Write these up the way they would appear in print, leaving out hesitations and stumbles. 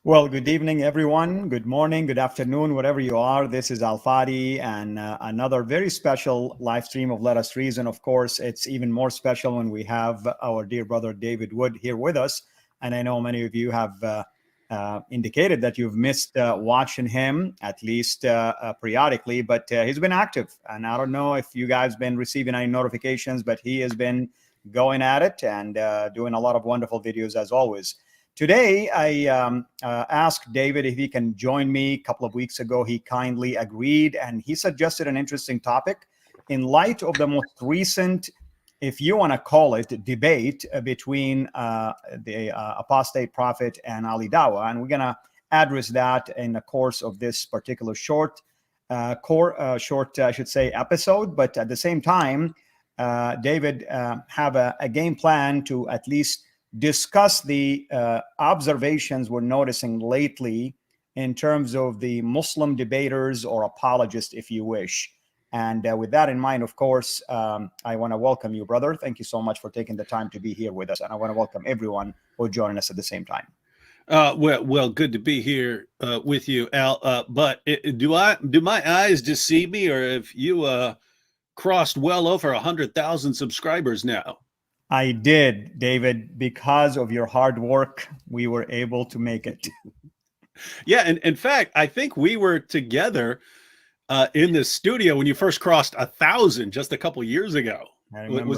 Well, good evening, everyone. Good morning, good afternoon, wherever you are. This is Al Fadi and another very special live stream of Let Us Reason. Of course, it's even more special when we have our dear brother David Wood here with us. And I know many of you have indicated that you've missed watching him, at least periodically, but he's been active. And I don't know if you guys been receiving any notifications, but he has been going at it and doing a lot of wonderful videos as always. Today, I asked David if he can join me. A couple of weeks ago, he kindly agreed, and he suggested an interesting topic in light of the most recent, if you want to call it, debate between the apostate prophet and Ali Dawah. And we're going to address that in the course of this particular short, I should say, episode. But at the same time, David have a game plan to at least discuss the observations we're noticing lately in terms of the Muslim debaters or apologists, if you wish. And with that in mind, of course, I want to welcome you, brother. Thank you so much for taking the time to be here with us. And I want to welcome everyone who joined us at the same time. Well, good to be here with you, Al. But do my eyes deceive me, or have you crossed well over 100,000 subscribers now? I did, David. Because of your hard work, we were able to make it. Yeah, and in fact, I think we were together in the studio when you first crossed 1,000 just a couple years ago. I remember.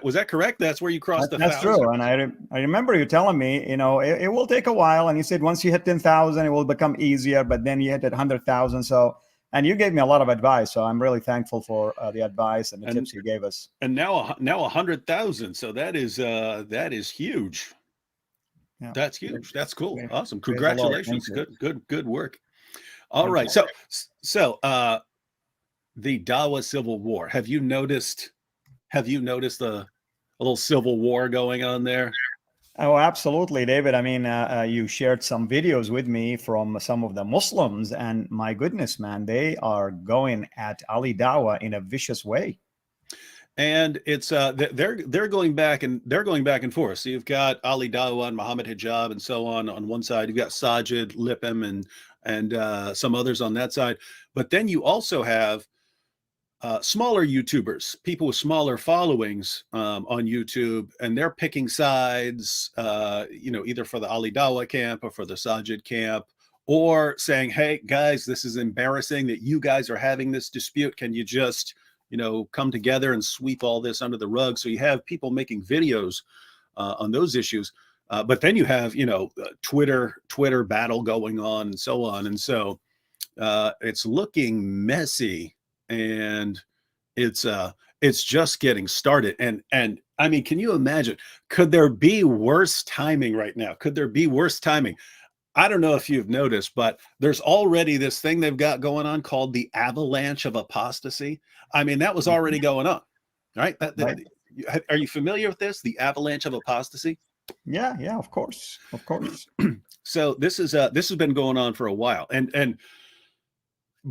Was that correct? That's where you crossed 1,000. That's true, and I remember you telling me, it will take a while, and you said once you hit 10,000, it will become easier. But then you hit 100,000, so. And you gave me a lot of advice, so I'm really thankful for the advice and the tips you gave us. And now 100,000, so that is huge. Yeah. That's huge. That's cool. Yeah. Awesome. Congratulations. Good work. All right. So the Dawah Civil War. Have you noticed a little civil war going on there? Oh, absolutely, David. I mean, you shared some videos with me from some of the Muslims, and my goodness, man, they are going at Ali Dawah in a vicious way. And it's they're going back and forth. So you've got Ali Dawah and Muhammad Hijab and so on one side. You've got Sajid, Lipim, and some others on that side. But then you also have smaller YouTubers, people with smaller followings on YouTube, and they're picking sides, either for the Ali Dawah camp or for the Sajid camp, or saying, hey, guys, this is embarrassing that you guys are having this dispute. Can you just, come together and sweep all this under the rug? So you have people making videos on those issues. But then you have, Twitter battle going on and so on. And so it's looking messy. And it's just getting started. And I mean, can you imagine? Could there be worse timing right now? Could there be worse timing? I don't know if you've noticed, but there's already this thing they've got going on called the avalanche of apostasy. I mean, that was already going on, right? Right. Are you familiar with this? The avalanche of apostasy? Yeah, of course. So this has been going on for a while. And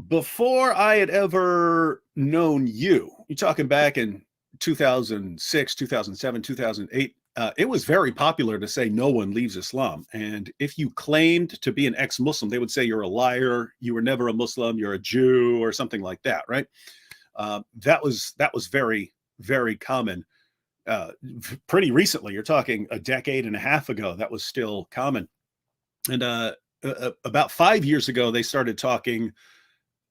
before I had ever known you're talking back in 2006, 2007, 2008, it was very popular to say no one leaves Islam. And if you claimed to be an ex-Muslim, they would say you're a liar, you were never a Muslim, you're a Jew, or something like that, right? That was very, very common. Pretty recently, you're talking a decade and a half ago, that was still common. And about 5 years ago, they started talking.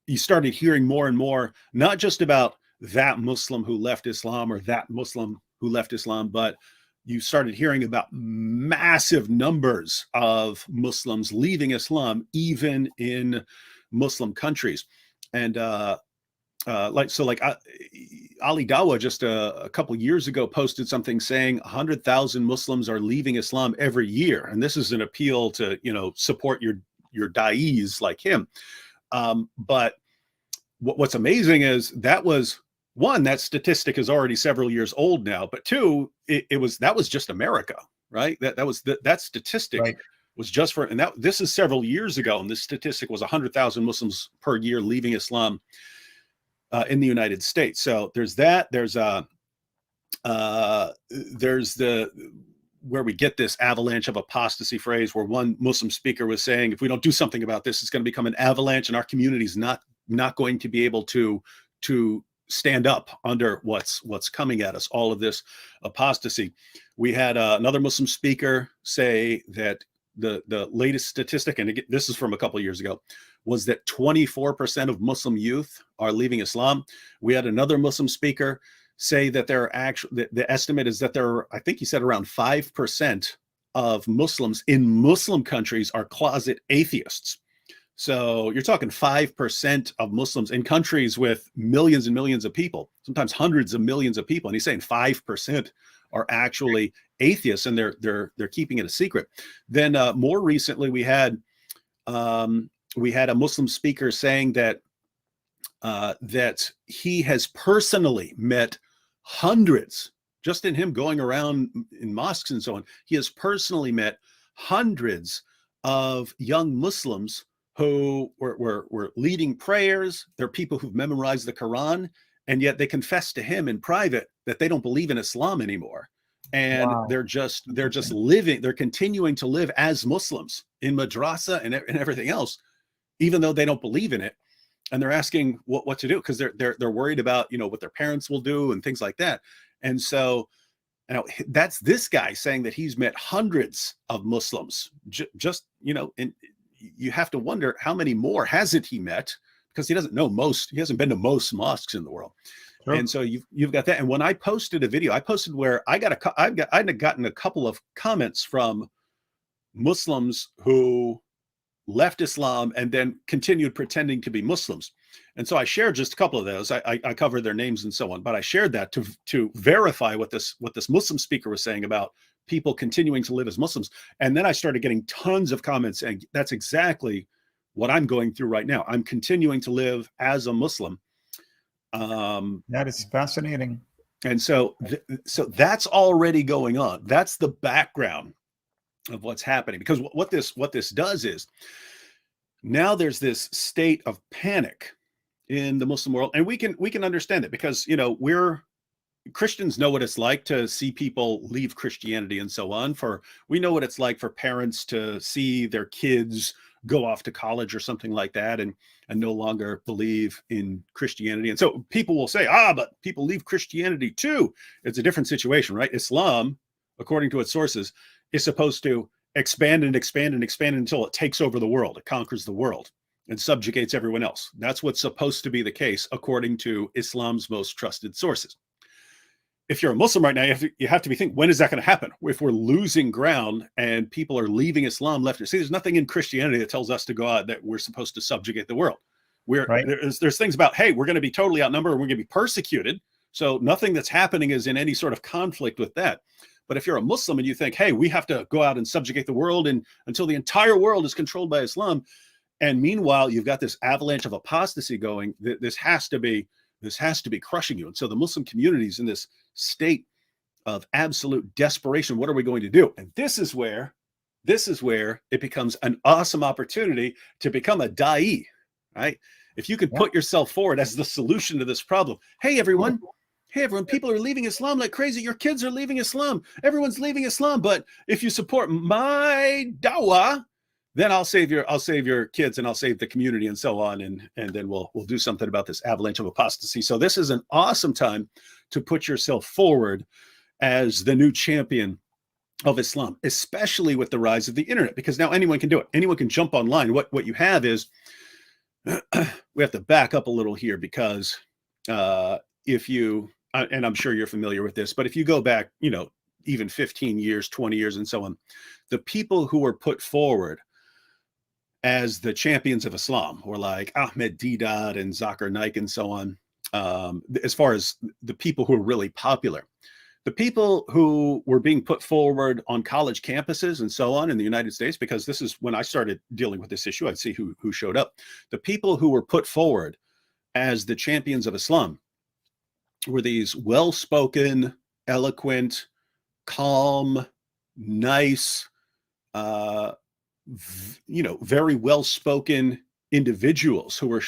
You started hearing more and more, not just about that Muslim who left Islam or that Muslim who left Islam, but you started hearing about massive numbers of Muslims leaving Islam, even in Muslim countries. And Ali Dawah just a couple of years ago posted something saying 100,000 Muslims are leaving Islam every year. And this is an appeal to, support your da'is like him. But what's amazing is that was one, that statistic is already several years old now, but two, that was just America, right? That statistic right. was just for, and this is several years ago. And this statistic was 100,000 Muslims per year leaving Islam in the United States. So there's that, there's where we get this avalanche of apostasy phrase, where one Muslim speaker was saying, if we don't do something about this, it's going to become an avalanche, and our community is not going to be able to stand up under what's coming at us, all of this apostasy. We had another Muslim speaker say that the latest statistic, and again, this is from a couple of years ago, was that 24% of Muslim youth are leaving Islam. We had another Muslim speaker say that there are actually, the estimate is that there are, I think he said around 5% of Muslims in Muslim countries are closet atheists. So you're talking 5% of Muslims in countries with millions and millions of people, sometimes hundreds of millions of people. And he's saying 5% are actually atheists, and they're keeping it a secret. Then more recently, we had a Muslim speaker saying that that he has personally met hundreds, just in him going around in mosques and so on, he has personally met hundreds of young Muslims who were leading prayers. They're people who've memorized the Quran, and yet they confess to him in private that they don't believe in Islam anymore. And Wow. they're just living, they're continuing to live as Muslims in madrasa and everything else, even though they don't believe in it. And they're asking what to do, because they're worried about, you know, what their parents will do and things like that. And so, you know, that's this guy saying that he's met hundreds of Muslims. Just, you know, and you have to wonder how many more hasn't he met, because he doesn't know most. He hasn't been to most mosques in the world. Sure. And so you've got that. And when I posted a video, I posted where I'd gotten a couple of comments from Muslims who left Islam and then continued pretending to be Muslims. And so I shared just a couple of those. I covered their names and so on, but I shared that to verify what this Muslim speaker was saying about people continuing to live as Muslims. And then I started getting tons of comments saying, that's exactly what I'm going through right now. I'm continuing to live as a Muslim. That is fascinating. And so that's already going on. That's the background of what's happening, because what this does is, now there's this state of panic in the Muslim world, and we can understand it, because, you know, Christians know what it's like to see people leave Christianity and so on. We know what it's like for parents to see their kids go off to college or something like that and no longer believe in Christianity. And so people will say, but people leave Christianity too. It's a different situation, right? Islam, according to its sources, is supposed to expand and expand and expand until it takes over the world. It conquers the world and subjugates everyone else. That's what's supposed to be the case, according to Islam's most trusted sources. If you're a Muslim right now, you have to be thinking, when is that going to happen? If we're losing ground and people are leaving Islam left, see, there's nothing in Christianity that tells us to go out that we're supposed to subjugate the world. Right. There's things about, hey, we're going to be totally outnumbered, we're going to be persecuted. So nothing that's happening is in any sort of conflict with that. But if you're a Muslim and you think, hey, we have to go out and subjugate the world and until the entire world is controlled by Islam, and meanwhile you've got this avalanche of apostasy going, this has to be crushing you. And so the Muslim community is in this state of absolute desperation. What are we going to do? And this is where it becomes an awesome opportunity to become a da'i, right? If you could put yourself forward as the solution to this problem. Hey, everyone, people are leaving Islam like crazy. Your kids are leaving Islam. Everyone's leaving Islam. But if you support my dawah, then I'll save your kids and I'll save the community and so on. And then we'll do something about this avalanche of apostasy. So this is an awesome time to put yourself forward as the new champion of Islam, especially with the rise of the internet, because now anyone can do it. Anyone can jump online. What you have is, we have to back up a little here, because if you, and I'm sure you're familiar with this, but if you go back, you know, even 15 years, 20 years and so on, the people who were put forward as the champions of Islam were like Ahmed Deedat and Zakir Naik and so on. As far as the people who are really popular, the people who were being put forward on college campuses and so on in the United States, because this is when I started dealing with this issue, I'd see who showed up. The people who were put forward as the champions of Islam were these well-spoken, eloquent, calm, nice, very well-spoken individuals who were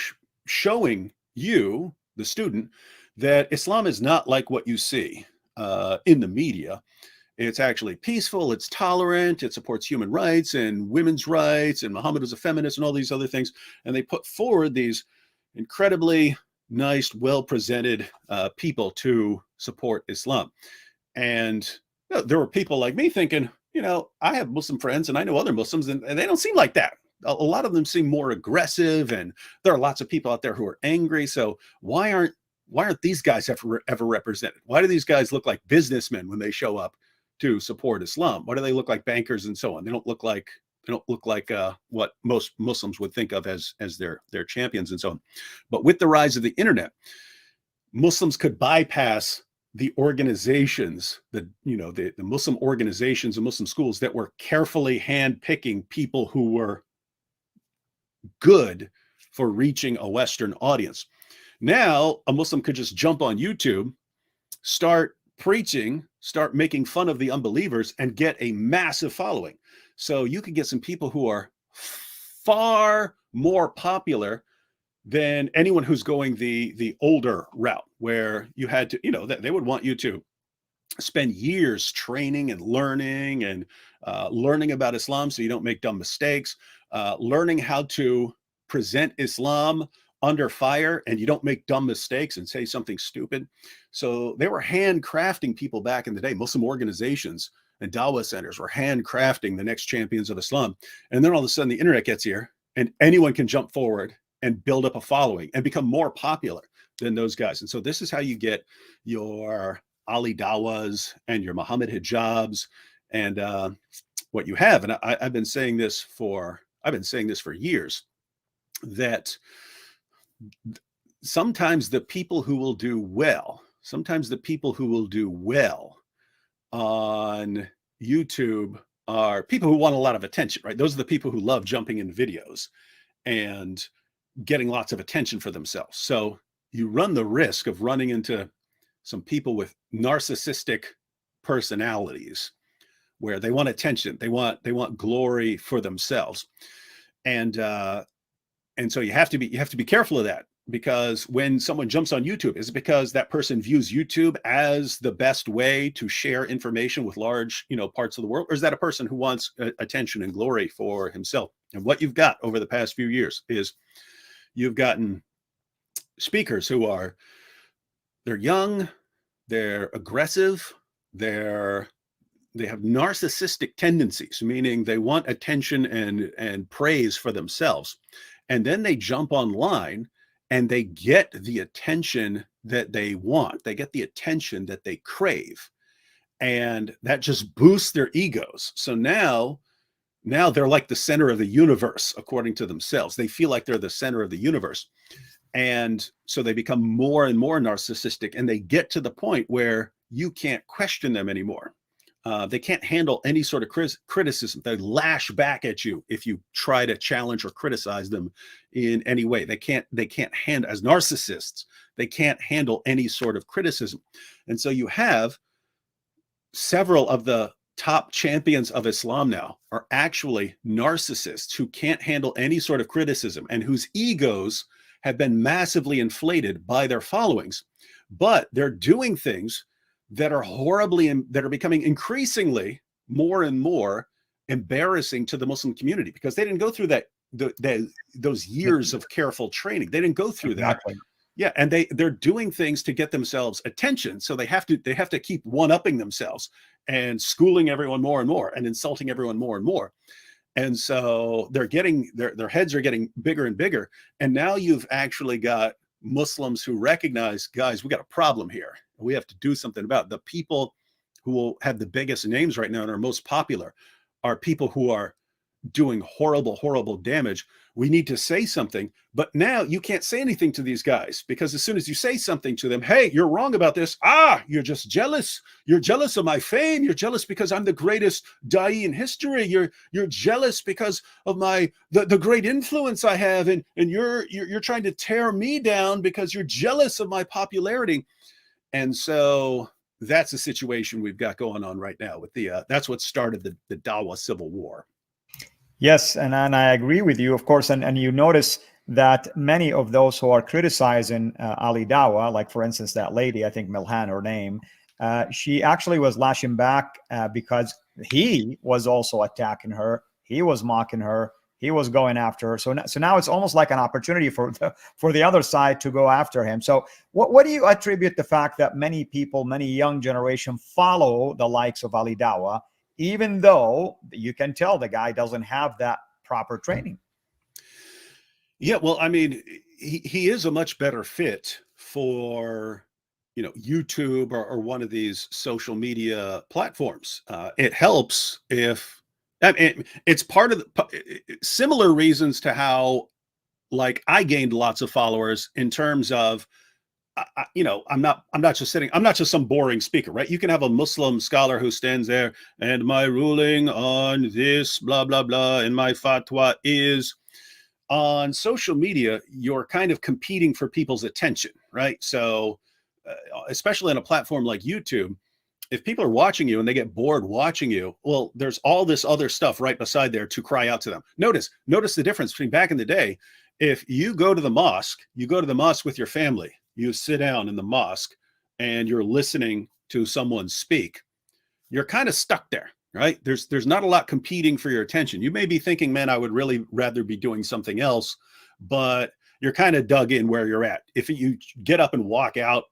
showing you, the student, that Islam is not like what you see in the media. It's actually peaceful, it's tolerant, it supports human rights and women's rights, and Muhammad was a feminist and all these other things. And they put forward these incredibly nice, well-presented people to support Islam. And there were people like me thinking, I have Muslim friends and I know other Muslims, and they don't seem like that. A lot of them seem more aggressive, and there are lots of people out there who are angry. So why aren't these guys ever represented? Why do these guys look like businessmen when they show up to support Islam? Why do they look like bankers and so on? They don't look like what most Muslims would think of as their champions and so on. But with the rise of the internet, Muslims could bypass the organizations, the Muslim organizations and Muslim schools that were carefully handpicking people who were good for reaching a Western audience. Now, a Muslim could just jump on YouTube, start preaching, start making fun of the unbelievers, and get a massive following. So you could get some people who are far more popular than anyone who's going the older route, where you had to, they would want you to spend years training and learning about Islam so you don't make dumb mistakes, learning how to present Islam under fire and you don't make dumb mistakes and say something stupid. So they were handcrafting people back in the day. Muslim organizations and Dawah centers were handcrafting the next champions of Islam. And then all of a sudden the internet gets here and anyone can jump forward and build up a following and become more popular than those guys. And so this is how you get your Ali Dawahs and your Muhammad hijabs and what you have. And I've been saying this for years, that sometimes the people who will do well on YouTube are people who want a lot of attention, right? Those are the people who love jumping in videos and getting lots of attention for themselves. So you run the risk of running into some people with narcissistic personalities where they want attention, they want glory for themselves. And so you have to be careful of that, because when someone jumps on YouTube, is it because that person views YouTube as the best way to share information with large, parts of the world? Or is that a person who wants attention and glory for himself? And what you've got over the past few years is you've gotten speakers who they're young, they're aggressive, they have narcissistic tendencies, meaning they want attention and praise for themselves. And then they jump online and they get the attention that they want. They get the attention that they crave. And that just boosts their egos. So now they're like the center of the universe, according to themselves. They feel like they're the center of the universe. And so they become more and more narcissistic, and they get to the point where you can't question them anymore. They can't handle any sort of criticism. They lash back at you if you try to challenge or criticize them in any way. They can't handle, as narcissists, they can't handle any sort of criticism. And so you have several of the top champions of Islam now are actually narcissists who can't handle any sort of criticism and whose egos have been massively inflated by their followings. But they're doing things that are that are becoming increasingly more and more embarrassing to the Muslim community, because they didn't go through those years of careful training. They didn't go through Exactly. that. Yeah, and they're doing things to get themselves attention. So they have to keep one-upping themselves and schooling everyone more and more and insulting everyone more and more. And so they're getting their heads are getting bigger and bigger. And now you've actually got Muslims who recognize, guys, we got a problem here. We have to do something about it. The people who will have the biggest names right now and are most popular are people who are doing horrible damage. We need to say something, but now you can't say anything to these guys, because as soon as you say something to them, hey, you're wrong about this. You're just jealous. You're jealous of my fame. You're jealous because I'm the greatest da'i in history. You're jealous because of the great influence I have, and you're trying to tear me down because you're jealous of my popularity. And so that's the situation we've got going on right now with that's what started the Dawah civil war. Yes, and I agree with you, of course. And you notice that many of those who are criticizing Ali Dawah, like for instance, that lady, I think Milhan, her name, She actually was lashing back because he was also attacking her. He was mocking her. He was going after her. So now it's almost like an opportunity for the other side to go after him. So what do you attribute the fact that many people, many young generation follow the likes of Ali Dawah, even though you can tell the guy doesn't have that proper training? Yeah, well, I mean, he is a much better fit for, YouTube or one of these social media platforms. It helps if, I mean, it's part of the similar reasons to how, like, I gained lots of followers in terms of, I'm not just some boring speaker, right? You can have a Muslim scholar who stands there and my ruling on this, blah, blah, blah, and my fatwa is. On social media, you're kind of competing for people's attention, right? So, especially on a platform like YouTube, if people are watching you and they get bored watching you, well, there's all this other stuff right beside there to cry out to them. Notice the difference between back in the day. If you go to the mosque, with your family, you sit down in the mosque and you're listening to someone speak, you're kind of stuck there, right? There's not a lot competing for your attention. You may be thinking, man, I would really rather be doing something else, but you're kind of dug in where you're at. If you get up and walk out,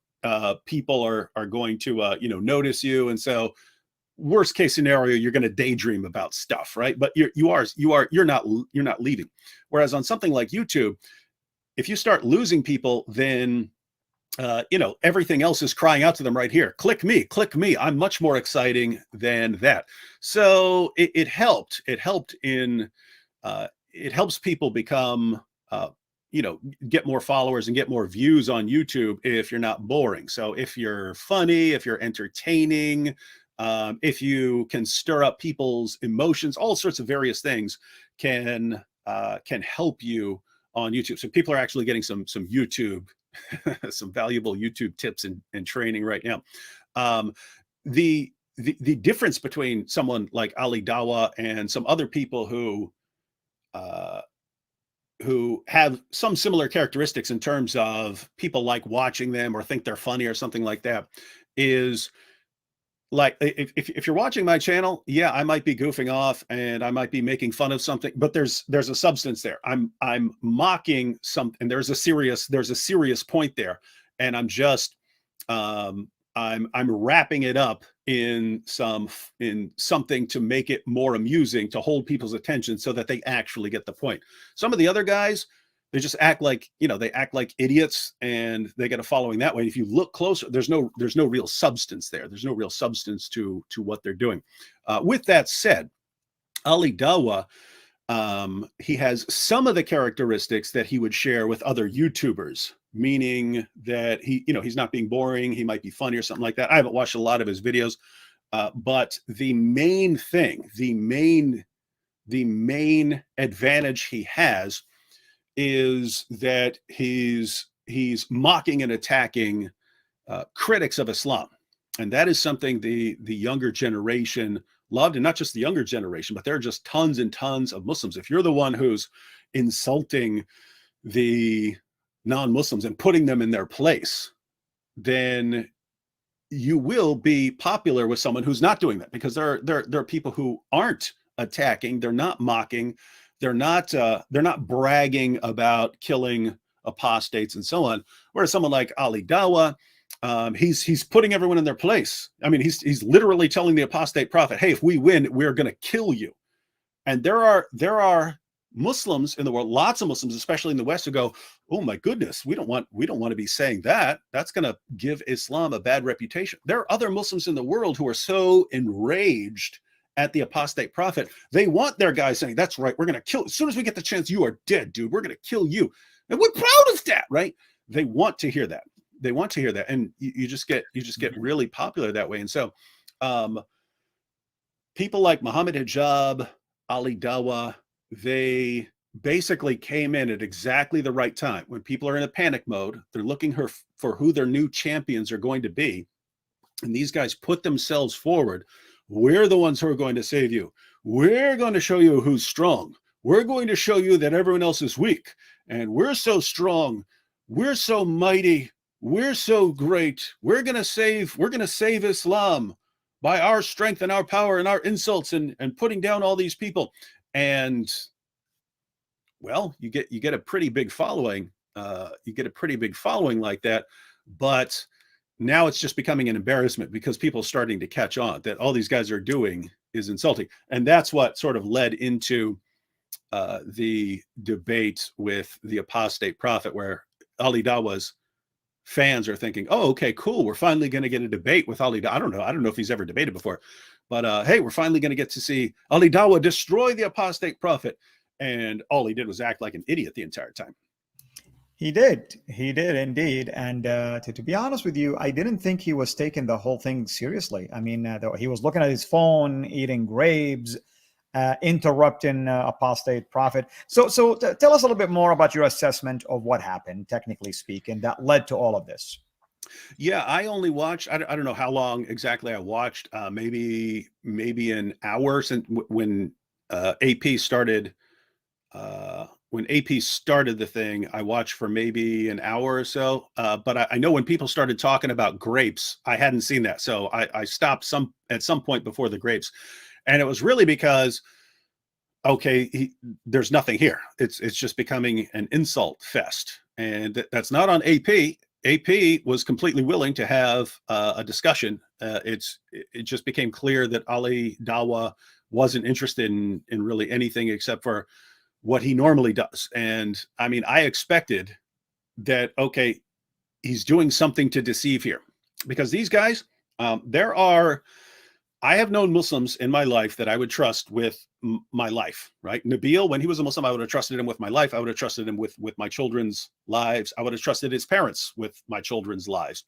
people are going to notice you, and so worst case scenario, you're going to daydream about stuff, right? But you're not leaving. Whereas on something like YouTube, if you start losing people, then everything else is crying out to them right here. Click me. I'm much more exciting than that. So it helped. It helped in, it helps people become, get more followers and get more views on YouTube if you're not boring. So if you're funny, if you're entertaining, if you can stir up people's emotions, all sorts of various things can help you on YouTube. So people are actually getting some YouTube some valuable YouTube tips and training right now. The difference between someone like Ali Dawah and some other people who have some similar characteristics in terms of people like watching them or think they're funny or something like that is, like, if you're watching my channel, yeah, I might be goofing off and I might be making fun of something, but there's a substance there. I'm mocking something. There's a serious point there, and I'm just I'm wrapping it up in something to make it more amusing, to hold people's attention so that they actually get the point. Some of the other guys, they just act like, they act like idiots and they get a following that way. If you look closer, there's no real substance there. There's no real substance to what they're doing. With that said, Ali Dawah, he has some of the characteristics that he would share with other YouTubers, meaning that he's not being boring. He might be funny or something like that. I haven't watched a lot of his videos, but the main thing, the main advantage he has is that he's mocking and attacking critics of Islam, and that is something the younger generation loved, and not just the younger generation, but there are just tons and tons of Muslims. If you're the one who's insulting the non-Muslims and putting them in their place, then you will be popular with someone who's not doing that, because there are people who aren't attacking, they're not mocking, they're not bragging about killing apostates and so on. Whereas someone like Ali Dawah, he's putting everyone in their place. I mean, he's literally telling the apostate prophet, "Hey, if we win, we're going to kill you." And there are Muslims in the world, lots of Muslims, especially in the West, who go, "Oh my goodness, we don't want to be saying that. That's going to give Islam a bad reputation." There are other Muslims in the world who are so enraged at the apostate prophet, they want their guy saying, "That's right, we're going to kill. As soon as we get the chance, you are dead, dude. We're going to kill you." And we're proud of that, right? They want to hear that. They want to hear that, and you just get really popular that way. And so, people like Muhammad Hijab, Ali Dawah, they basically came in at exactly the right time when people are in a panic mode. They're looking for who their new champions are going to be, and these guys put themselves forward. We're the ones who are going to save you. We're going to show you who's strong. We're going to show you that everyone else is weak, and we're so strong. We're so mighty. we're so great. We're gonna save Islam by our strength and our power and our insults and putting down all these people. And well, you get a pretty big following. You get a pretty big following like that, but now it's just becoming an embarrassment because people are starting to catch on that all these guys are doing is insulting, and that's what sort of led into the debate with the apostate prophet, where Ali Dawah's fans are thinking, "Oh, okay, cool. We're finally going to get a debate with Ali Dawah." I don't know if he's ever debated before, but hey, we're finally going to get to see Ali Dawah destroy the apostate prophet. And all he did was act like an idiot the entire time. He did indeed. And to be honest with you, I didn't think he was taking the whole thing seriously. I mean, he was looking at his phone, eating grapes, interrupting apostate prophet. So tell us a little bit more about your assessment of what happened, technically speaking, that led to all of this. Yeah, I only watched. I don't know how long exactly I watched. Maybe an hour since when AP started. When AP started the thing, I watched for maybe an hour or so. But I know when people started talking about grapes, I hadn't seen that, so I stopped at some point before the grapes, and it was really because okay, there's nothing here. It's just becoming an insult fest, and that's not on AP. AP was completely willing to have a discussion. It just became clear that Ali Dawah wasn't interested in really anything except for what he normally does. And I mean, I expected that, okay, he's doing something to deceive here, because these guys, I have known Muslims in my life that I would trust with my life, right? Nabil, when he was a Muslim, I would have trusted him with my life. I would have trusted him with my children's lives. I would have trusted his parents with my children's lives.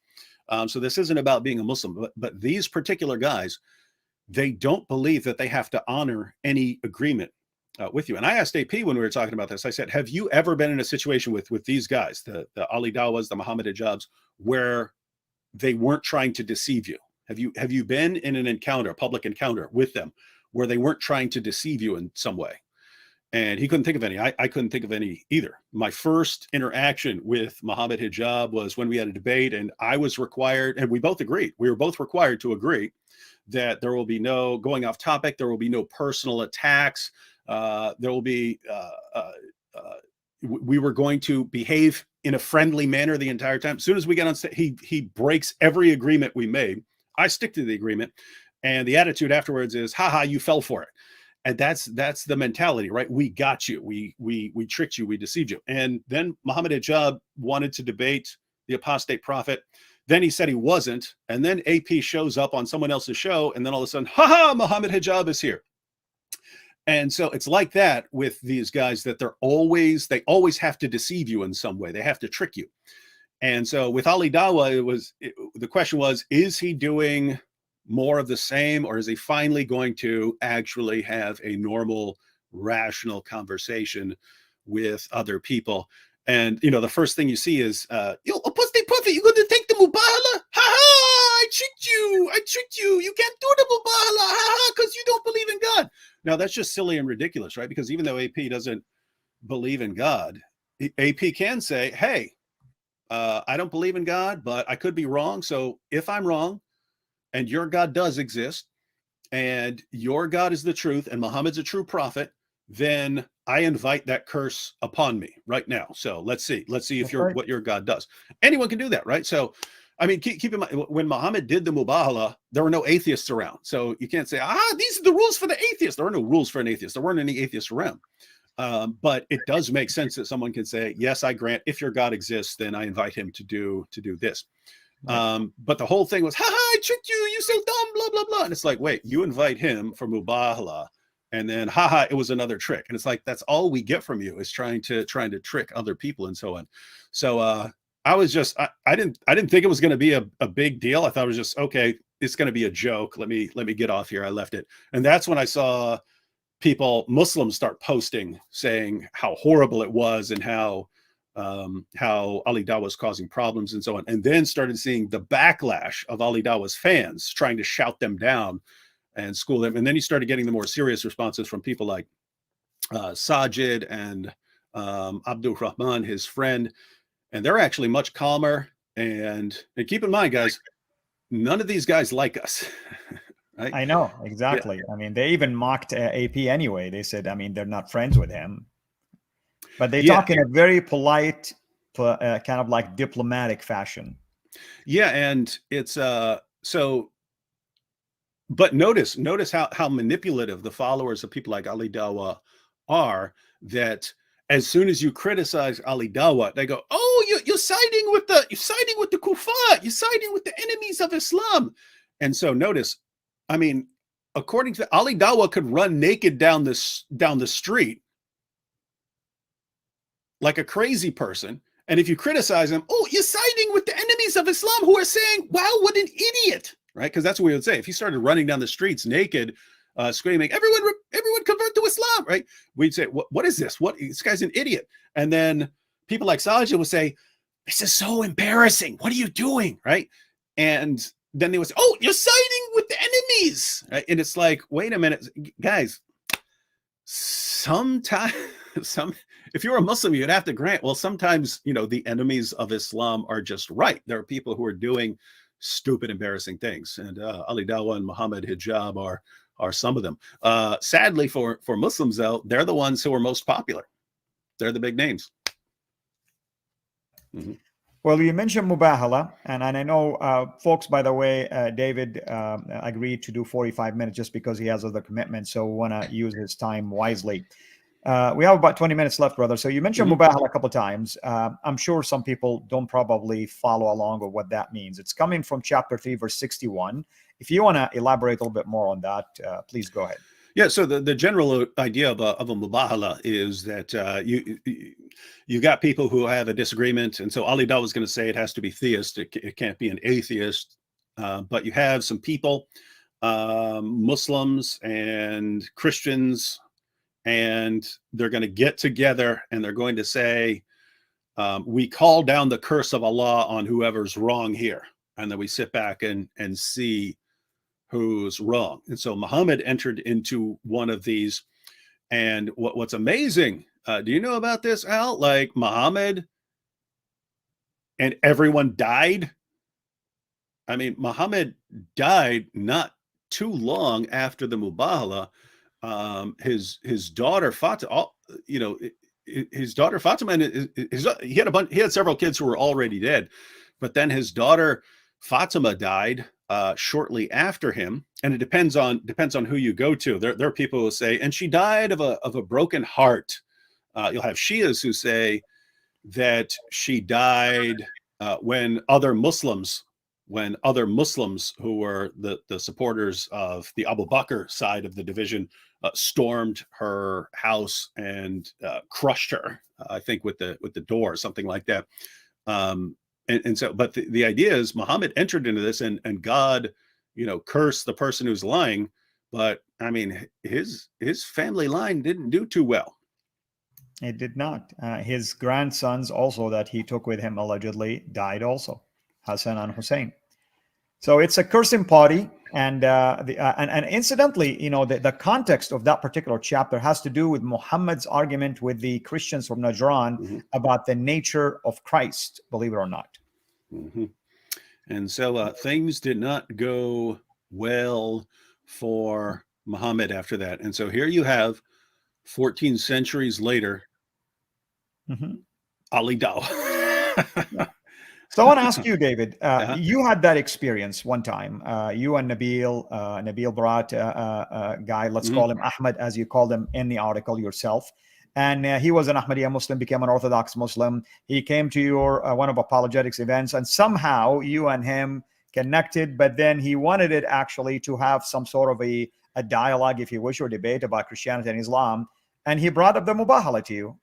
So this isn't about being a Muslim, but these particular guys, they don't believe that they have to honor any agreement with you. And I asked AP when we were talking about this, I said, have you ever been in a situation with these guys, the Ali Dawahs, the Muhammad Hijabs, where they weren't trying to deceive you? Have you been in an encounter, a public encounter with them, where they weren't trying to deceive you in some way? And he couldn't think of any. I couldn't think of any either. My first interaction with Muhammad Hijab was when we had a debate, and I was required, and we both agreed, we were both required to agree that there will be no going off topic, there will be no personal attacks, there will be, we were going to behave in a friendly manner the entire time. As soon as we get on stage, he breaks every agreement we made. I stick to the agreement, and the attitude afterwards is, haha, you fell for it. And that's the mentality, right? We got you. We tricked you. We deceived you. And then Muhammad Hijab wanted to debate the apostate prophet. Then he said he wasn't. And then AP shows up on someone else's show. And then all of a sudden, haha, Muhammad Hijab is here. And so it's like that with these guys, that they always have to deceive you in some way. They have to trick you. And so with Ali Dawah, the question was, is he doing more of the same, or is he finally going to actually have a normal, rational conversation with other people? And, the first thing you see is, apostate prophet, you're going to take the mubahala? Ha ha, I tricked you. You can't do the mubahala, ha ha, because you don't believe in God. Now, that's just silly and ridiculous, right? Because even though AP doesn't believe in God, AP can say, hey, I don't believe in God, but I could be wrong. So if I'm wrong, and your God does exist, and your God is the truth, and Muhammad's a true prophet, then I invite that curse upon me right now. So let's see if what your God does. Anyone can do that, right? So, I mean, keep in mind, when Muhammad did the mubahala, there were no atheists around. So you can't say, these are the rules for the atheists. There are no rules for an atheist. There weren't any atheists around. But it does make sense that someone can say, yes, I grant, if your God exists, then I invite him to do this. Right. But the whole thing was, I tricked you, you so dumb, blah, blah, blah. And it's like, wait, you invite him for mubahala, and then it was another trick. And it's like, that's all we get from you, is trying to trick other people and so on. So I was just, I didn't think it was going to be a big deal. I thought it was just, okay, it's going to be a joke. Let me get off here. I left it. And that's when I saw Muslims start posting, saying how horrible it was, and how Ali Dawah was causing problems and so on, and then started seeing the backlash of Ali Dawah's fans trying to shout them down and school them. And then he started getting the more serious responses from people like Sajid and Abdul Rahman, his friend, and they're actually much calmer. And keep in mind, guys, none of these guys like us. Right? I know, exactly. Yeah. I mean, they even mocked AP anyway. They said, I mean, they're not friends with him. But they Yeah. talk in a very polite, kind of like diplomatic fashion. Yeah. And it's so, but notice how manipulative the followers of people like Ali Dawah are, that as soon as you criticize Ali Dawah, they go, "Oh, you're siding with the kuffar, you're siding with the enemies of Islam." And so notice, I mean, according to Ali Dawah could run naked down the street like a crazy person. And if you criticize him, "Oh, you're siding with the enemies of Islam who are saying, wow, what an idiot," right? Because that's what we would say. If he started running down the streets naked, screaming, everyone convert to Islam, right? We'd say, what is this? This guy's an idiot. And then people like Sajid would say, "This is so embarrassing. What are you doing?" Right? And then they would say, "Oh, you're siding with the enemies." Right? And it's like, wait a minute, guys, sometimes if you're a Muslim, you'd have to grant, well, sometimes, the enemies of Islam are just right. There are people who are doing stupid, embarrassing things, and Ali Dawah and Muhammad Hijab are some of them. Sadly for Muslims, though, they're the ones who are most popular. They're the big names. Mm-hmm. Well, you mentioned Mubahala, and I know, folks, by the way, David agreed to do 45 minutes just because he has other commitments, so we want to use his time wisely. We have about 20 minutes left, brother. So you mentioned Mubahala a couple of times. I'm sure some people don't probably follow along with what that means. It's coming from chapter 3, verse 61. If you want to elaborate a little bit more on that, please go ahead. Yeah, so the general idea of a mubahala is that you got people who have a disagreement, and so Ali Dawah was going to say it has to be theist, it can't be an atheist, but you have some people, Muslims and Christians, and they're going to get together and they're going to say, we call down the curse of Allah on whoever's wrong here, and then we sit back and see who's wrong. And so Muhammad entered into one of these. And what's amazing, do you know about this, Al? Like, Muhammad and everyone died. I mean, Muhammad died not too long after the Mubahala. His daughter Fatima, his daughter Fatima, and he had several kids who were already dead, but then his daughter Fatima died shortly after him, and it depends on who you go to. There are people who say, and she died of a broken heart. You'll have Shias who say that she died when other Muslims who were the supporters of the Abu Bakr side of the division stormed her house and crushed her, I think with the door, something like that. And so, but the idea is Muhammad entered into this, and God, cursed the person who's lying. But I mean, his family line didn't do too well. It did not. His grandsons also that he took with him allegedly died also, Hassan and Hussein. So it's a cursing party. And and incidentally, the context of that particular chapter has to do with Muhammad's argument with the Christians from Najran about the nature of Christ, believe it or not. And so things did not go well for Muhammad after that. And so here you have 14 centuries later, Ali Dawah. So I want to ask you, David, you had that experience one time. You and Nabil brought a guy, let's call him Ahmed, as you called him in the article yourself. And he was an Ahmadiyya Muslim, became an Orthodox Muslim. He came to your one of apologetics events, and somehow you and him connected, but then he wanted it actually to have some sort of a dialogue, if you wish, or debate about Christianity and Islam. And he brought up the Mubahala to you.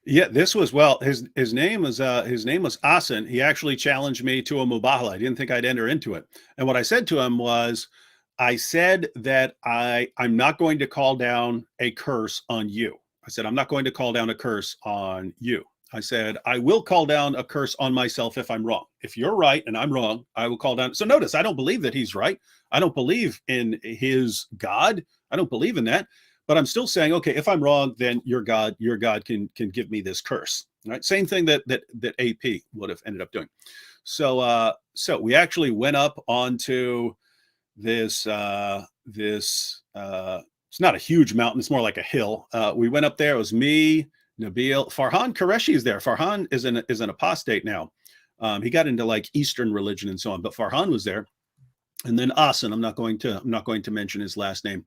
Yeah, this was, his name was Asen. He actually challenged me to a Mubahala. I didn't think I'd enter into it. And what I said to him was, I said that I'm not going to call down a curse on you. I said, I'm not going to call down a curse on you. I said, I will call down a curse on myself if I'm wrong. If you're right and I'm wrong, I will call down. So notice, I don't believe that he's right. I don't believe in his God. I don't believe in that. But I'm still saying, okay, if I'm wrong, then your God can give me this curse. Right? Same thing that AP would have ended up doing. So we actually went up onto this it's not a huge mountain, it's more like a hill. We went up there. It was me, Nabil, Farhan Qureshi is there. Farhan is an apostate now. He got into like Eastern religion and so on, but Farhan was there. And then Asen, I'm not going to mention his last name.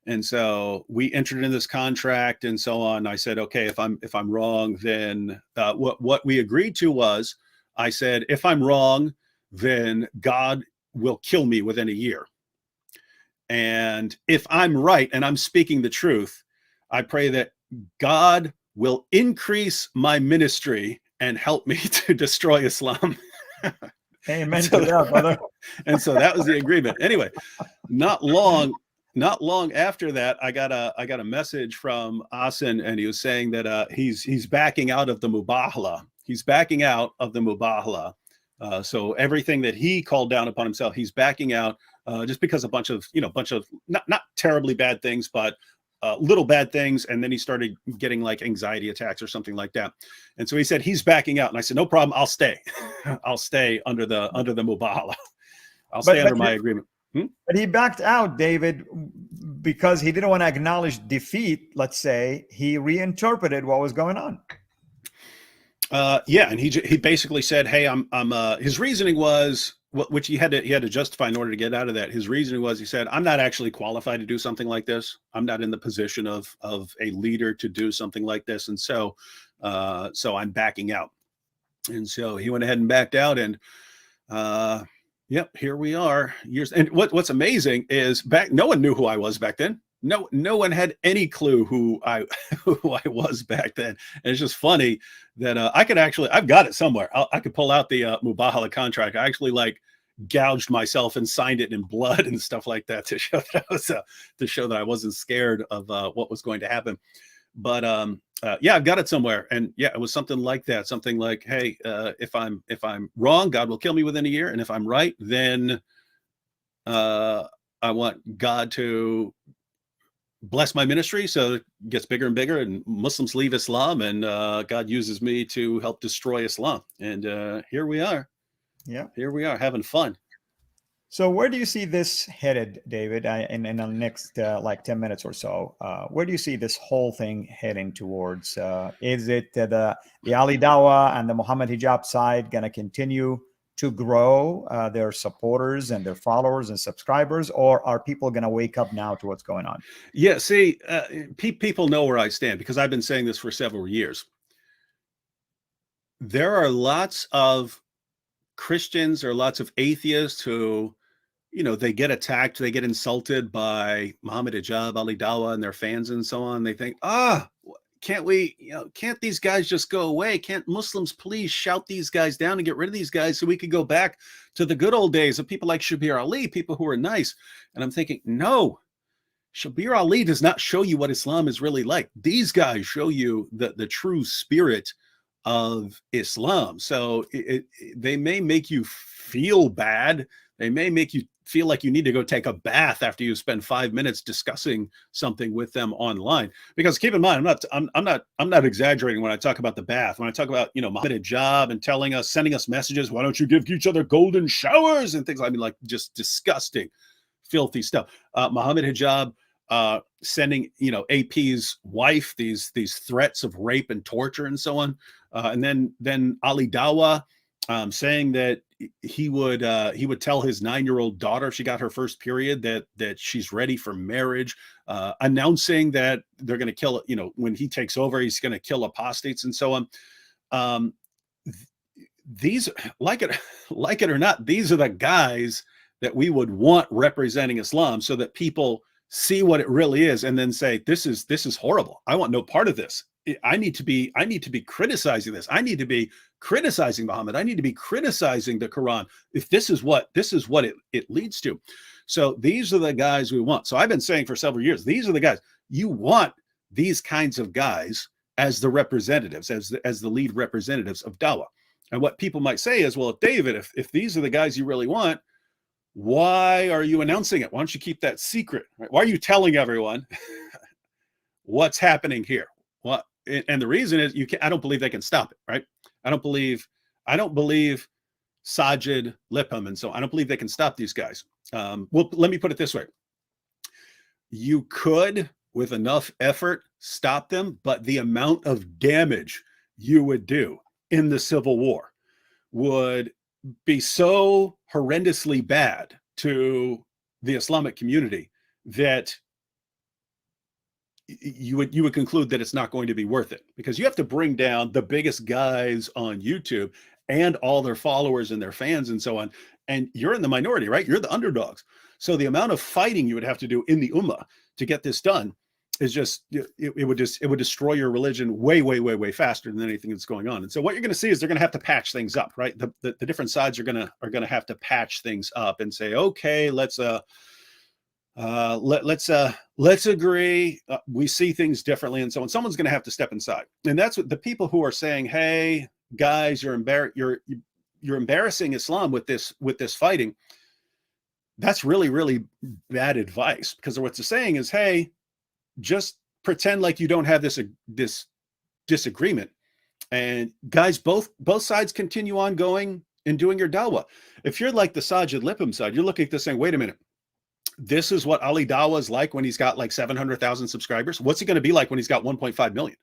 And so we entered into this contract and so on. I said, okay, if I'm wrong, then what we agreed to was, I said, if I'm wrong, then God will kill me within a year. And if I'm right and I'm speaking the truth, I pray that God will increase my ministry and help me to destroy Islam. Amen to that, brother. And so that was the agreement. Anyway, not long after that, I got a message from Asen, and he was saying that he's backing out of the Mubahala. He's backing out of the Mubahala. So everything that he called down upon himself, he's backing out just because a bunch of not terribly bad things, but little bad things. And then he started getting like anxiety attacks or something like that. And so he said he's backing out. And I said, no problem, I'll stay. I'll stay under the Mubahala. I'll stay under my agreement. But he backed out, David, because he didn't want to acknowledge defeat. Let's say he reinterpreted what was going on. Yeah, and he basically said, "Hey, I'm." His reasoning was, which he had to justify in order to get out of that. His reasoning was, he said, "I'm not actually qualified to do something like this. I'm not in the position of a leader to do something like this, and so I'm backing out." And so he went ahead and backed out, and yep, here we are. Years. And what's amazing is no one knew who I was back then. No one had any clue who I was back then. And it's just funny that I've got it somewhere. I could pull out the Mubahala contract. I actually like gouged myself and signed it in blood and stuff like that to show that I wasn't scared of what was going to happen. But yeah, I've got it somewhere. And yeah, it was something like that. Something like, hey, if I'm wrong, God will kill me within a year. And if I'm right, then I want God to bless my ministry so it gets bigger and bigger, and Muslims leave Islam, and God uses me to help destroy Islam. And here we are. Yeah, here we are having fun. So where do you see this headed, David, in the next like 10 minutes or so? Where do you see this whole thing heading towards? Is it the Ali Dawah and the Muhammad Hijab side going to continue to grow their supporters and their followers and subscribers, or are people going to wake up now to what's going on? Yeah, see, people know where I stand because I've been saying this for several years. There are lots of Christians or lots of atheists who, they get attacked, they get insulted by Muhammad Hijab, Ali Dawah, and their fans and so on. They think, can't these guys just go away? Can't Muslims please shout these guys down and get rid of these guys so we could go back to the good old days of people like Shabir Ali, people who are nice? And I'm thinking, no, Shabir Ali does not show you what Islam is really like. These guys show you the true spirit of Islam. So they may make you feel bad. They may make you feel like you need to go take a bath after you spend 5 minutes discussing something with them online. Because keep in mind, I'm not exaggerating when I talk about the bath. When I talk about, Muhammad Hijab and sending us messages, why don't you give each other golden showers and things like just disgusting, filthy stuff. Muhammad Hijab sending, AP's wife these threats of rape and torture and so on. And then Ali Dawah saying that he would tell his 9-year-old daughter, if she got her first period, that she's ready for marriage, announcing that they're going to kill, when he takes over, he's going to kill apostates and so on. These, like it or not, these are the guys that we would want representing Islam, so that people see what it really is and then say, this is horrible. I want no part of this. I need to be criticizing this. I need to be criticizing Muhammad. I need to be criticizing the Quran if this is what it leads to. So these are the guys we want. So I've been saying for several years, these are the guys. You want these kinds of guys as the representatives, as the lead representatives of Dawah. And what people might say is, well, David, if these are the guys you really want, why are you announcing it? Why don't you keep that secret? Right? Why are you telling everyone what's happening here? What? And the reason is I don't believe they can stop it. Right? I don't believe Sajid, Lipham, and so on. I don't believe they can stop these guys. Well, let me put it this way. You could, with enough effort, stop them, but the amount of damage you would do in the Civil War would be so horrendously bad to the Islamic community that you would conclude that it's not going to be worth it, because you have to bring down the biggest guys on YouTube and all their followers and their fans and so on. And you're in the minority, right? You're the underdogs. So the amount of fighting you would have to do in the Ummah to get this done is just, it would destroy your religion way faster than anything that's going on. And so what you're going to see is they're going to have to patch things up, right? The different sides are going to have to patch things up and say, okay, let's agree. We see things differently, and so on. Someone's going to have to step inside, and that's what the people who are saying, "Hey, guys, you're embarrassing Islam with this fighting." That's really bad advice, because what they're saying is, "Hey, just pretend like you don't have this disagreement, and guys, both sides continue on going and doing your dawah." If you're like the Sajid Lipham side, you're looking at this saying, "Wait a minute. This is what Ali Dawah is like when he's got like 700,000 subscribers. What's he going to be like when he's got 1.5 million?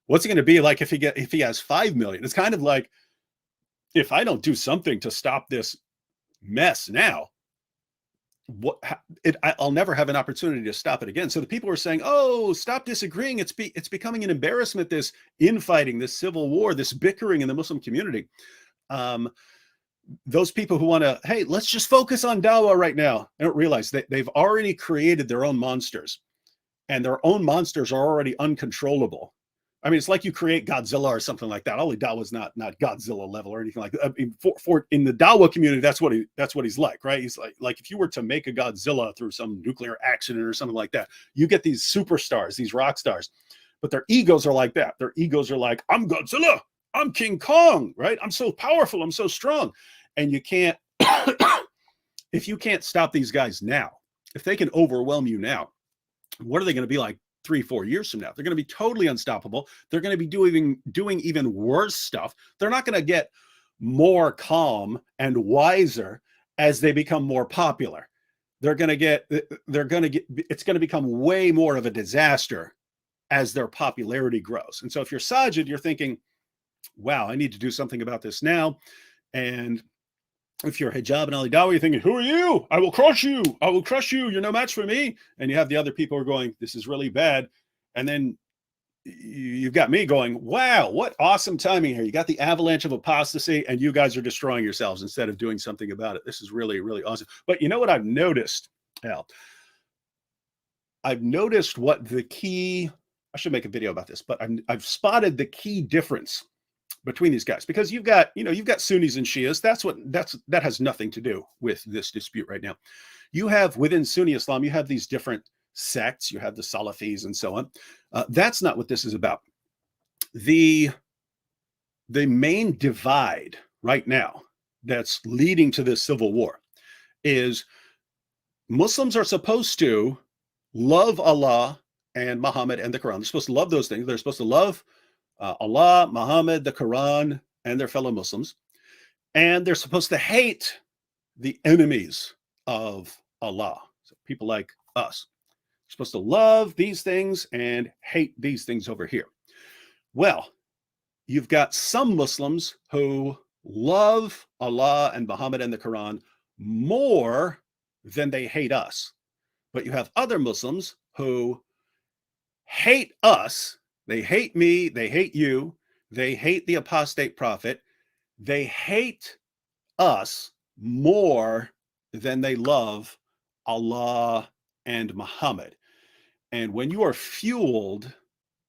What's he going to be like if he has 5 million? It's kind of like, if I don't do something to stop this mess now, I'll never have an opportunity to stop it again." So the people are saying, "Oh, stop disagreeing. It's becoming an embarrassment, this infighting, this civil war, this bickering in the Muslim community." Those people who want to, hey, let's just focus on dawah right now, they don't realize that they've already created their own monsters, and their own monsters are already uncontrollable. I mean, it's like you create Godzilla or something like that. Ali Dawah is not Godzilla level or anything like that. I mean, for in the dawah community, that's what he's like, right? He's like if you were to make a Godzilla through some nuclear accident or something like that, you get these superstars, these rock stars, but their egos are like that. Their egos are like, I'm Godzilla, I'm King Kong, right? I'm so powerful, I'm so strong. And you can't, if you can't stop these guys now, if they can overwhelm you now, what are they going to be like 3-4 years from now? They're going to be totally unstoppable. They're going to be doing even worse stuff. They're not going to get more calm and wiser as they become more popular. It's going to become way more of a disaster as their popularity grows. And so if you're Sajid, you're thinking, wow, I need to do something about this now. And if you're Hijab and Ali Dawah, you're thinking, who are you? I will crush you. I will crush you. You're no match for me. And you have the other people who are going, this is really bad. And then you've got me going, wow, what awesome timing here. You got the avalanche of apostasy, and you guys are destroying yourselves instead of doing something about it. This is really awesome. But you know what I've noticed, Al? I've noticed what the key, I should make a video about this, but I've spotted the key difference between these guys, because you've got Sunnis and Shias. That has nothing to do with this dispute right now. You have, within Sunni Islam, you have these different sects. You have the Salafis and so on. That's not what this is about. The main divide right now that's leading to this civil war is Muslims are supposed to love Allah and Muhammad and the Quran. They're supposed to love those things. They're supposed to love Allah, Muhammad, the Quran, and their fellow Muslims. And they're supposed to hate the enemies of Allah. So people like us. They're supposed to love these things and hate these things over here. Well, you've got some Muslims who love Allah and Muhammad and the Quran more than they hate us. But you have other Muslims who hate us. They hate me. They hate you. They hate the apostate prophet. They hate us more than they love Allah and Muhammad. And when you are fueled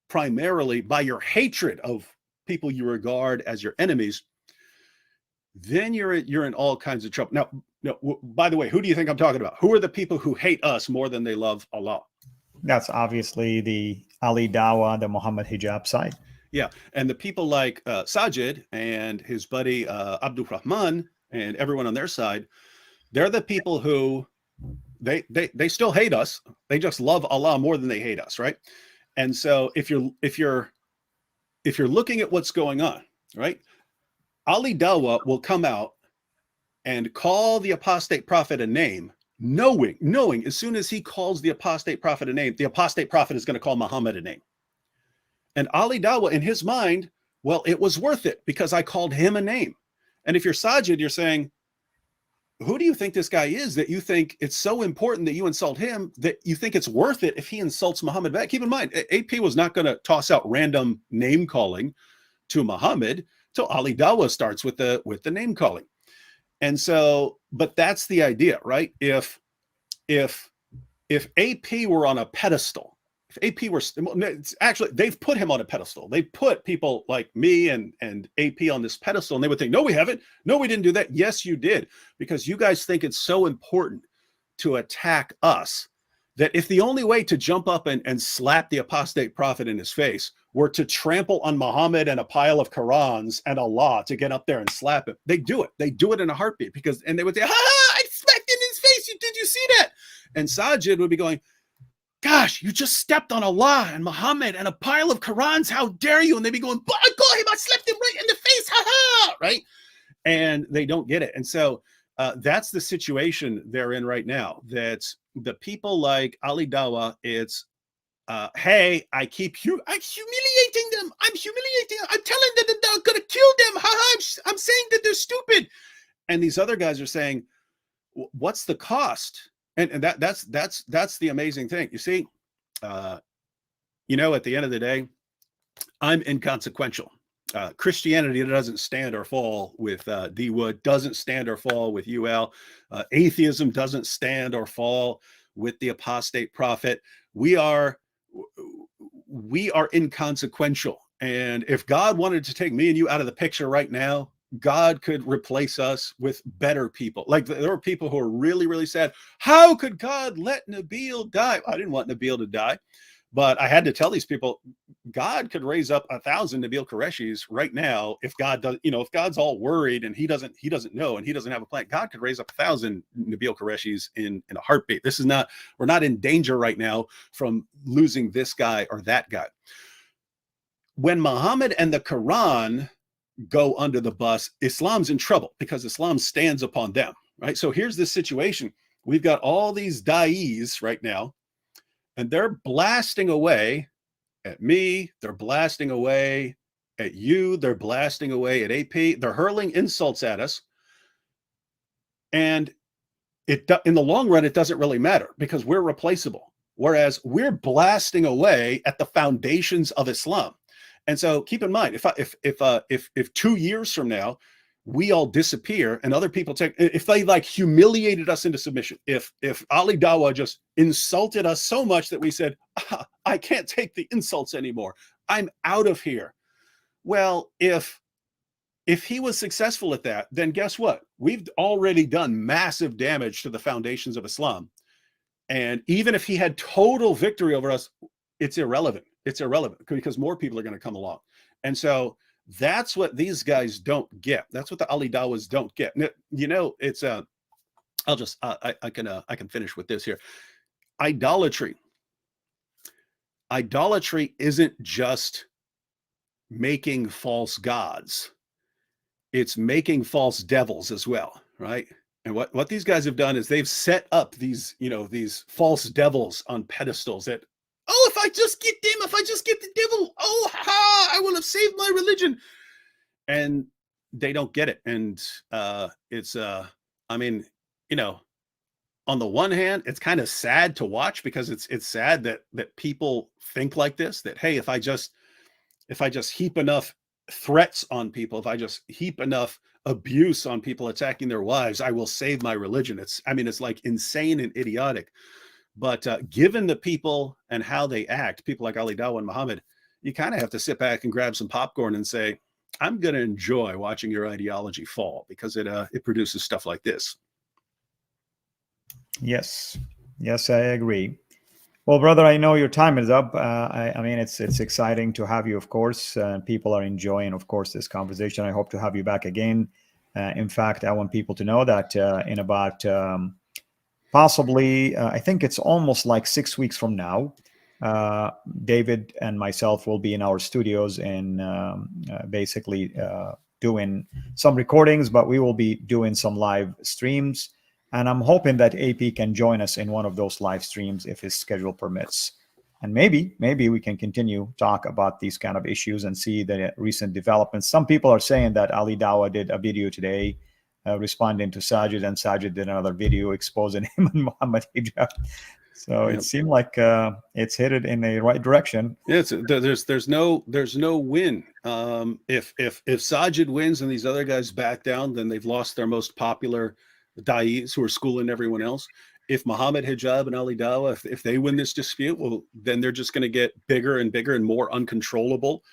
primarily by your hatred of people you regard as your enemies, then you're in all kinds of trouble. Now, by the way, who do you think I'm talking about? Who are the people who hate us more than they love Allah? That's obviously the Ali Dawah, the Muhammad Hijab side. Yeah, and the people like Sajid and his buddy Abdul Rahman and everyone on their side, they're the people who they still hate us. They just love Allah more than they hate us, right? And so if you're looking at what's going on, right, Ali Dawah will come out and call the apostate prophet a name, knowing as soon as he calls the apostate prophet a name, the apostate prophet is going to call Muhammad a name. And Ali Dawah, in his mind, well, it was worth it because I called him a name. And if you're Sajid, you're saying, who do you think this guy is that you think it's so important that you insult him that you think it's worth it if he insults Muhammad back? Keep in mind, AP was not going to toss out random name calling to Muhammad till Ali Dawah starts with the name calling. And so, but that's the idea, right? If AP were on a pedestal, if AP were actually, they've put him on a pedestal. They put people like me and AP on this pedestal, and they would think, no, we haven't. No, we didn't do that. Yes, you did, because you guys think it's so important to attack us that if the only way to jump up and slap the apostate prophet in his face were to trample on Muhammad and a pile of Qurans and Allah to get up there and slap him, they do it. They do it in a heartbeat, because, and they would say, ha, I smacked in his face. Did you see that? And Sajid would be going, gosh, you just stepped on Allah and Muhammad and a pile of Qurans. How dare you? And they'd be going, but I got him. I slapped him right in the face. Ha ha. Right. And they don't get it. And so that's the situation they're in right now, that the people like Ali Dawah, it's, hey, I'm humiliating them. I'm humiliating them. I'm telling them that they're going to kill them. Ha ha. I'm saying that they're stupid. And these other guys are saying, what's the cost? And that's the amazing thing. You see, you know, at the end of the day, I'm inconsequential. Christianity doesn't stand or fall with D. Wood, doesn't stand or fall with UL. Atheism doesn't stand or fall with the apostate prophet. We are inconsequential. And if God wanted to take me and you out of the picture right now, God could replace us with better people. Like, there are people who are really, really sad. How could God let Nabil die? I didn't want Nabil to die, but I had to tell these people, God could raise up 1,000 Nabil Qureishis right now. If God does, you know, if God's all worried and he doesn't know, and he doesn't have a plan, God could raise up 1,000 Nabil Qureishis in a heartbeat. This is not, we're not in danger right now from losing this guy or that guy. When Muhammad and the Quran go under the bus, Islam's in trouble, because Islam stands upon them, right? So here's this situation. We've got all these da'is right now, and they're blasting away at me. They're blasting away at you. They're blasting away at AP. They're hurling insults at us. And in the long run, it doesn't really matter, because we're replaceable. Whereas we're blasting away at the foundations of Islam. And so keep in mind, if 2 years from now we all disappear and other people take, if they like humiliated us into submission, if Ali Dawah just insulted us so much that we said, I can't take the insults anymore, I'm out of here. Well, if he was successful at that, then guess what? We've already done massive damage to the foundations of Islam. And even if he had total victory over us, it's irrelevant. It's irrelevant, because more people are going to come along. And so that's what these guys don't get. That's what the Ali Dawahs don't get. You know, it's I'll just I can finish with this here. Idolatry isn't just making false gods. It's making false devils as well, right? And what these guys have done is they've set up these, you know, these false devils on pedestals that, oh, if I just get them, if I just get the devil, oh, ha, I will have saved my religion. And they don't get it. And it's, I mean, you know, on the one hand, it's kind of sad to watch, because it's sad that people think like this, that, hey, if I just heap enough threats on people, if I just heap enough abuse on people attacking their wives, I will save my religion. It's like insane and idiotic. But given the people and how they act, people like Ali Dawah and Muhammad, you kind of have to sit back and grab some popcorn and say, I'm going to enjoy watching your ideology fall, because it produces stuff like this. Yes, I agree. Well, brother, I know your time is up. I mean, it's exciting to have you, of course. People are enjoying, of course, this conversation. I hope to have you back again. In fact, I want people to know that in about possibly, I think it's almost like 6 weeks from now, David and myself will be in our studios in basically doing some recordings, but we will be doing some live streams. And I'm hoping that AP can join us in one of those live streams if his schedule permits. And maybe we can continue talk about these kind of issues and see the recent developments. Some people are saying that Ali Dawah did a video today responding to Sajid, and Sajid did another video exposing him and Muhammad Hijab. So it seemed like it's headed in the right direction. Yeah, there's no win. If Sajid wins and these other guys back down, then they've lost their most popular da'is who are schooling everyone else. If Muhammad Hijab and Ali Dawah, if they win this dispute, well, then they're just going to get bigger and bigger and more uncontrollable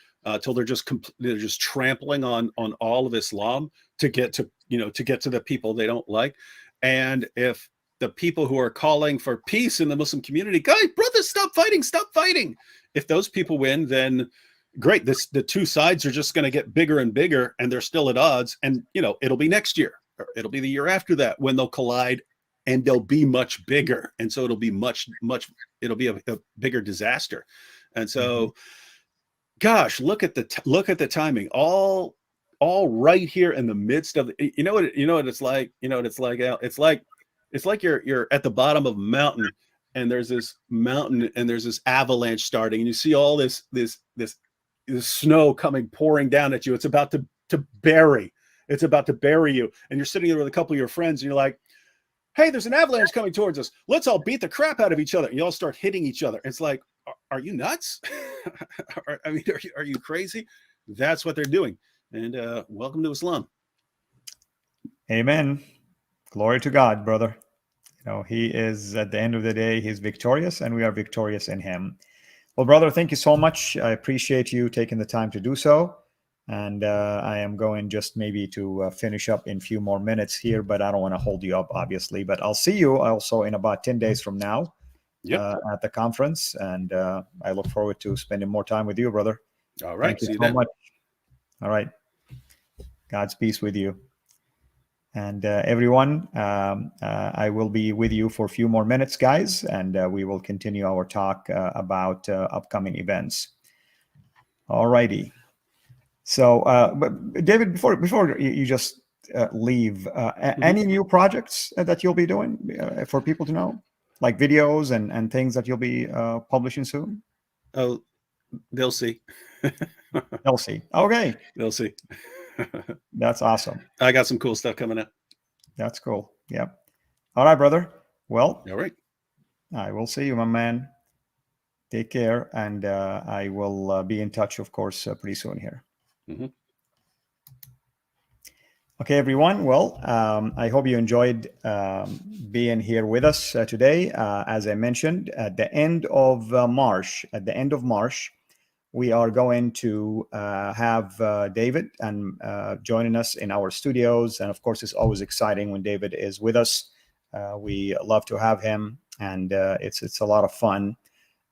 till they're just trampling on all of Islam to get to the people they don't like. And if the people who are calling for peace in the Muslim community, guys, brothers, stop fighting. If those people win, then great. The two sides are just going to get bigger and bigger, and they're still at odds. And it'll be next year, or it'll be the year after that when they'll collide, and they'll be much bigger. And so it'll be it'll be a bigger disaster. And so, gosh, look at the timing. All right here in the midst of you know what it's like. It's like you're at the bottom of a mountain, and there's this mountain, and there's this avalanche starting, and you see all this snow pouring down at you. It's about to bury you, and you're sitting there with a couple of your friends, and you're like, "Hey, there's an avalanche coming towards us. Let's all beat the crap out of each other." And you all start hitting each other. It's like, are you nuts? Are you crazy? That's what they're doing. And welcome to Islam. Amen. Glory to God, brother. He is, at the end of the day, he's victorious, and we are victorious in him. Well, brother, thank you so much. I appreciate you taking the time to do so. And I am going just maybe to finish up in a few more minutes here, but I don't want to hold you up, obviously. But I'll see you also in about 10 days from now at the conference. And I look forward to spending more time with you, brother. All right. Thank you so much. All right. God's peace with you. And everyone, I will be with you for a few more minutes, guys, and we will continue our talk about upcoming events. All righty. So, but David, before you just leave, any new projects that you'll be doing for people to know, like videos and things that you'll be publishing soon? Oh, they'll see. They'll see. Okay. They'll see. That's awesome. I got some cool stuff coming up. That's cool. Yep. All right, brother. Well, all right. I will see you, my man. Take care. And I will be in touch, of course, pretty soon here. Okay, everyone. Well, I hope you enjoyed being here with us today. As I mentioned, at the end of March, we are going to have David and joining us in our studios. And of course, it's always exciting when David is with us. We love to have him, and it's a lot of fun.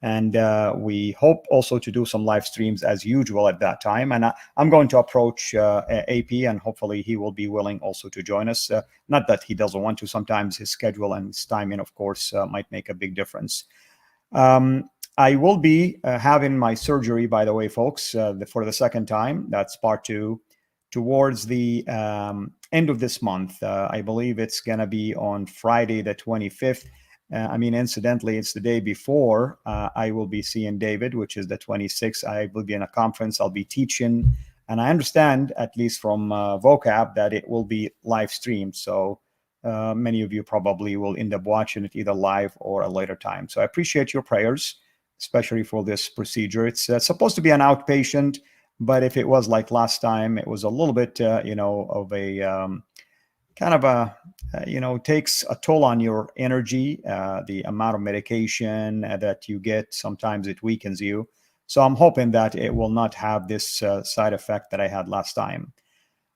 And we hope also to do some live streams as usual at that time. And I'm going to approach AP, and hopefully he will be willing also to join us. Not that he doesn't want to. Sometimes his schedule and his timing, of course, might make a big difference. I will be having my surgery, by the way, folks, for the second time. That's part 2, towards the end of this month. I believe it's going to be on Friday, the 25th. Incidentally, it's the day before I will be seeing David, which is the 26th. I will be in a conference. I'll be teaching. And I understand, at least from Vocab, that it will be live streamed. So many of you probably will end up watching it either live or a later time. So I appreciate your prayers, especially for this procedure. It's supposed to be an outpatient, but if it was like last time, it was a little bit, of a kind of a, takes a toll on your energy, the amount of medication that you get. Sometimes it weakens you. So I'm hoping that it will not have this side effect that I had last time.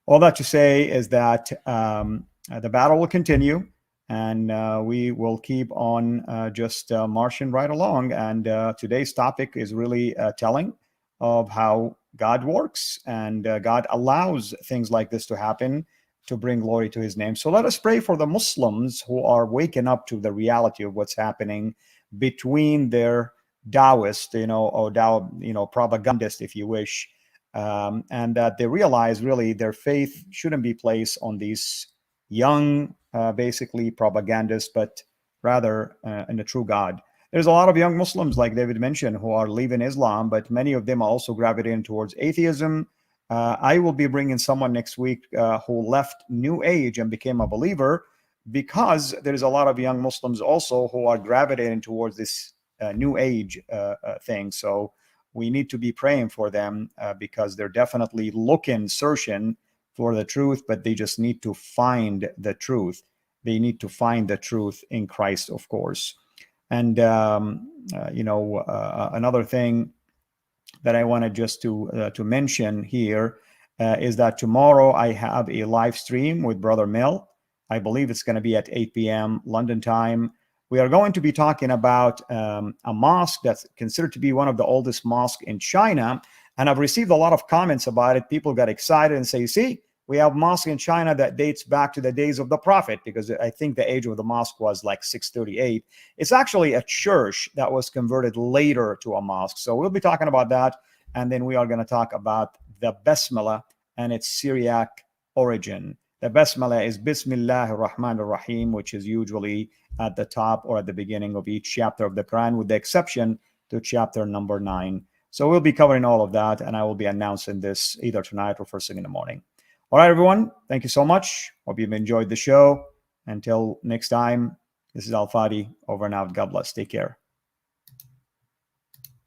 All that to say is that the battle will continue, and we will keep on just marching right along. And today's topic is really telling of how God works, and God allows things like this to happen to bring glory to his name. So let us pray for the Muslims who are waking up to the reality of what's happening between their Taoist, or propagandists, if you wish, and that they realize really their faith shouldn't be placed on these young, basically propagandists, but rather in the true God. There's a lot of young Muslims, like David mentioned, who are leaving Islam, but many of them are also gravitating towards atheism. I will be bringing someone next week who left New Age and became a believer, because there's a lot of young Muslims also who are gravitating towards this New Age thing. So we need to be praying for them because they're definitely searching for the truth, but they just need to find the truth. They need to find the truth in Christ, of course. And another thing that I wanted just to mention here is that tomorrow I have a live stream with Brother Mill. I believe it's going to be at 8 p.m. London time. We are going to be talking about a mosque that's considered to be one of the oldest mosques in China. And I've received a lot of comments about it. People got excited and say, see, we have mosque in China that dates back to the days of the Prophet, because I think the age of the mosque was like 638. It's actually a church that was converted later to a mosque. So we'll be talking about that. And then we are going to talk about the Basmala and its Syriac origin. The Basmala is Bismillah ar-Rahman ar-Rahim, which is usually at the top or at the beginning of each chapter of the Quran, with the exception to chapter number 9. So we'll be covering all of that, and I will be announcing this either tonight or first thing in the morning. All right, everyone. Thank you so much. Hope you've enjoyed the show. Until next time, this is Al Fadi, over and out. God bless. Take care.